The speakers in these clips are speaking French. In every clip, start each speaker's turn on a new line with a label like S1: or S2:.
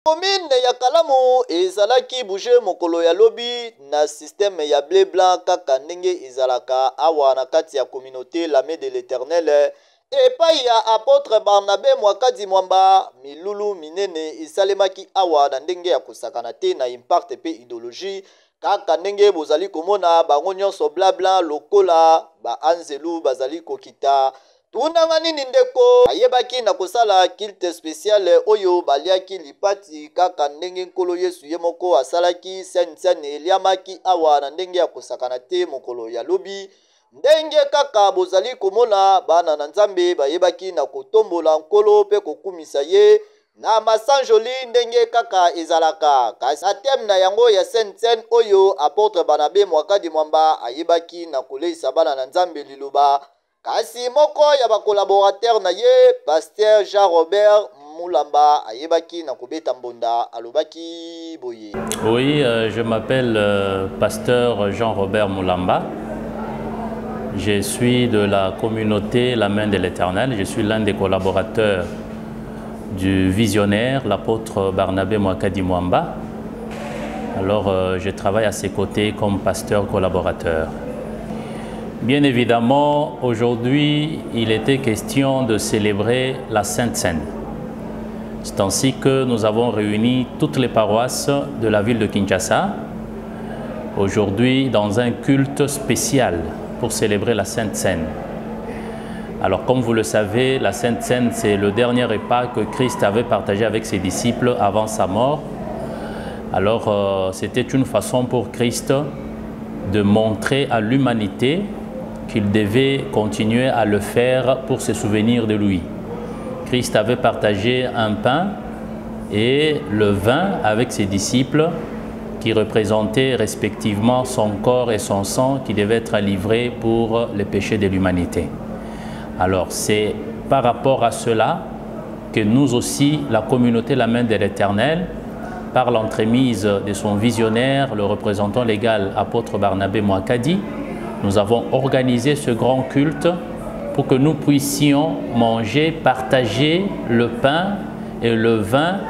S1: Commune ya Kalamu ezalaki bouge mokolo ya lobi na système ya blé blanc kaka ndenge ezalaka awa na kati ya communauté l'Armée de l'Éternel epai ya apôtre Barnabé Mwakadi Mwamba milulu minene esalemaki awa na ndenge ya kosakana te na impact pe idéologie kaka ndenge bozali komona bango nyonso blabla lokola ba anzelu bazali kokita tunanga nini ndeko ayebaki na kosala kilte spécial oyo baliaki lipati kaka ndenge nkolo Yesu ye moko asalaki sen eliamaki awa na ndenge ya kosakana te mokolo ya lobi ndenge kaka bozali komona bana na Nzambe bayebaki na kotombola nkolo pe kokumisa ye na masanjoli ndenge kaka ezalaka kasi atem na yango ya sen oyo apôtre Barnabé Mwakadi Mwamba ayebaki na koleisa bana na Nzambe liloba kasi moko ya ba collaborateur na ye pasteur Jean-Robert Moulamba ayebaki na kobeta mbonda alobaki boye.
S2: Oui, je m'appelle pasteur Jean-Robert Moulamba. Je suis de la communauté La Main de l'Éternel. Je suis l'un des collaborateurs du visionnaire, l'apôtre Barnabé Mwakadi Mwamba. Alors, je travaille à ses côtés comme pasteur collaborateur. Bien évidemment, aujourd'hui, il était question de célébrer la Sainte Seine. C'est ainsi que nous avons réuni toutes les paroisses de la ville de Kinshasa, aujourd'hui dans un culte spécial pour célébrer la Sainte Seine. Alors, comme vous le savez, la Sainte Seine, c'est le dernier repas que Christ avait partagé avec ses disciples avant sa mort. Alors, c'était une façon pour Christ de montrer à l'humanité qu'il devait continuer à le faire pour se souvenir de lui. Christ avait partagé un pain et le vin avec ses disciples qui représentaient respectivement son corps et son sang qui devaient être livrés pour les péchés de l'humanité. Alors c'est par rapport à cela que nous aussi, la communauté La Main de l'Éternel, par l'entremise de son visionnaire, le représentant légal apôtre Barnabé Mwakadi, nous avons organisé ce grand culte pour que nous puissions manger, partager le pain et le vin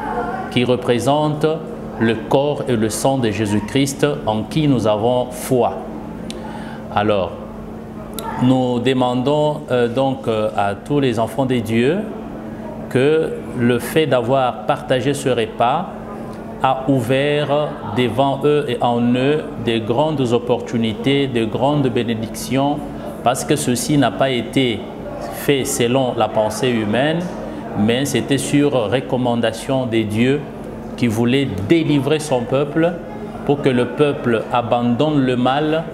S2: qui représentent le corps et le sang de Jésus-Christ en qui nous avons foi. Alors, nous demandons donc à tous les enfants de Dieu que le fait d'avoir partagé ce repas a ouvert devant eux et en eux des grandes opportunités, de grandes bénédictions, parce que ceci n'a pas été fait selon la pensée humaine, mais c'était sur recommandation des dieux qui voulaient délivrer son peuple pour que le peuple abandonne le mal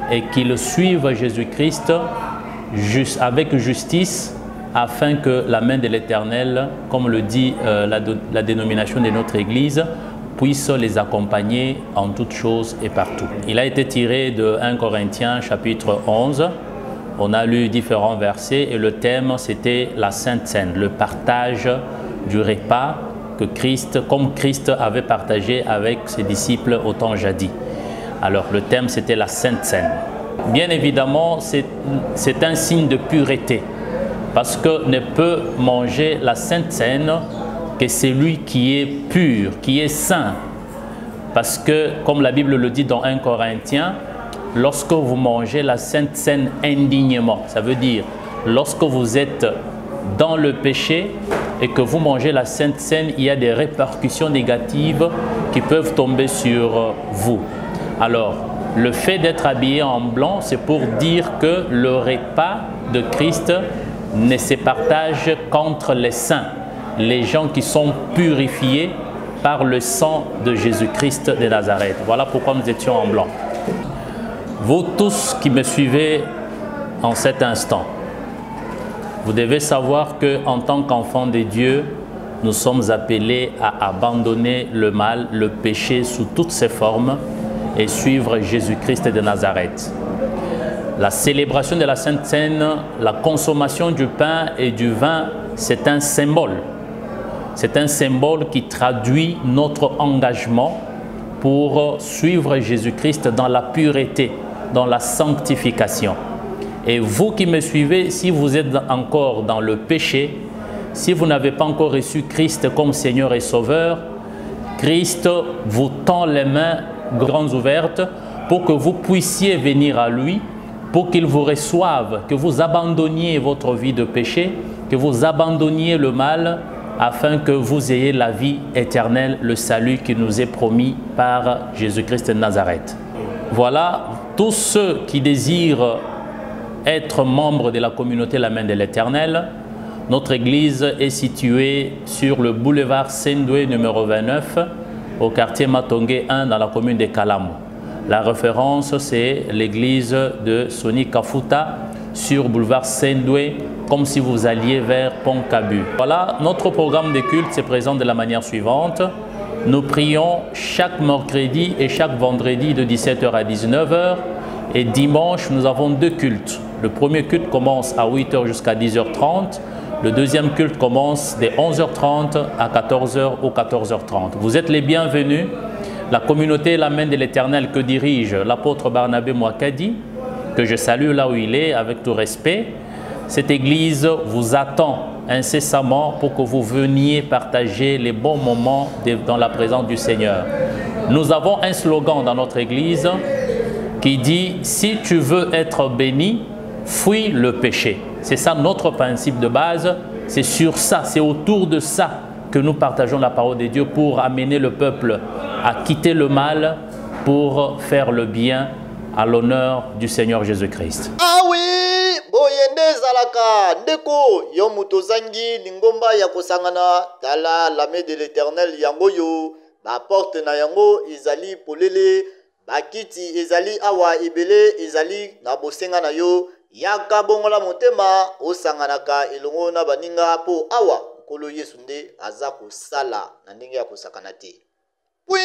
S2: et qu'il suive Jésus-Christ avec justice, afin que la main de l'Éternel, comme le dit la dénomination de notre Église, puisse les accompagner en toutes choses et partout. Il a été tiré de 1 Corinthiens chapitre 11. On a lu différents versets et le thème c'était la Sainte Seine, le partage du repas que Christ, comme Christ avait partagé avec ses disciples au temps jadis. Alors le thème c'était la Sainte Seine. Bien évidemment c'est un signe de pureté parce que ne peut manger la Sainte Seine que celui qui est pur, qui est saint. Parce que, comme la Bible le dit dans 1 Corinthiens, lorsque vous mangez la Sainte Seine indignement, ça veut dire lorsque vous êtes dans le péché et que vous mangez la Sainte Seine, il y a des répercussions négatives qui peuvent tomber sur vous. Alors, le fait d'être habillé en blanc, c'est pour dire que le repas de Christ ne se partage qu'entre les saints, les gens qui sont purifiés par le sang de Jésus-Christ de Nazareth. Voilà pourquoi nous étions en blanc. Vous tous qui me suivez en cet instant, vous devez savoir qu'en tant qu'enfants de Dieu, nous sommes appelés à abandonner le mal, le péché sous toutes ses formes et suivre Jésus-Christ de Nazareth. La célébration de la Sainte Seine, la consommation du pain et du vin, c'est un symbole. C'est un symbole qui traduit notre engagement pour suivre Jésus-Christ dans la pureté, dans la sanctification. Et vous qui me suivez, si vous êtes encore dans le péché, si vous n'avez pas encore reçu Christ comme Seigneur et Sauveur, Christ vous tend les mains grandes ouvertes pour que vous puissiez venir à lui, pour qu'il vous reçoive, que vous abandonniez votre vie de péché, que vous abandonniez le mal, afin que vous ayez la vie éternelle, le salut qui nous est promis par Jésus-Christ de Nazareth. Voilà, tous ceux qui désirent être membres de la communauté La Main de l'Éternel, notre église est située sur le boulevard Sendoué numéro 29, au quartier Matongé 1 dans la commune de Kalamu. La référence, c'est l'église de Soni Kafuta sur boulevard Sendoué, comme si vous alliez vers Pont-Cabu. Voilà, notre programme de culte se présente de la manière suivante. Nous prions chaque mercredi et chaque vendredi de 17h à 19h. Et dimanche, nous avons 2 cultes. Le premier culte commence à 8h jusqu'à 10h30. Le deuxième culte commence de 11h30 à 14h ou 14h30. Vous êtes les bienvenus. La communauté La Main de l'Éternel que dirige l'apôtre Barnabé Mouakadi, que je salue là où il est avec tout respect. Cette église vous attend incessamment pour que vous veniez partager les bons moments dans la présence du Seigneur. Nous avons un slogan dans notre église qui dit « Si tu veux être béni, fuis le péché ». C'est ça notre principe de base, c'est sur ça, c'est autour de ça que nous partageons la parole de Dieu pour amener le peuple à quitter le mal pour faire le bien à l'honneur du Seigneur Jésus-Christ.
S1: Ah oui, boyende zalaka, ndeko, yo mutozangi, lingomba ya kosangana, tala la main de l'Éternel yango yo, ba porte na yango, izali polele, ba kiti izali awa ibele, izali na bosenga na yo, yaka bongola motema, osanganaka elongo na baninga po awa, kolo Yesu nde aza kosala na ndenge ya kosakana te. Oui.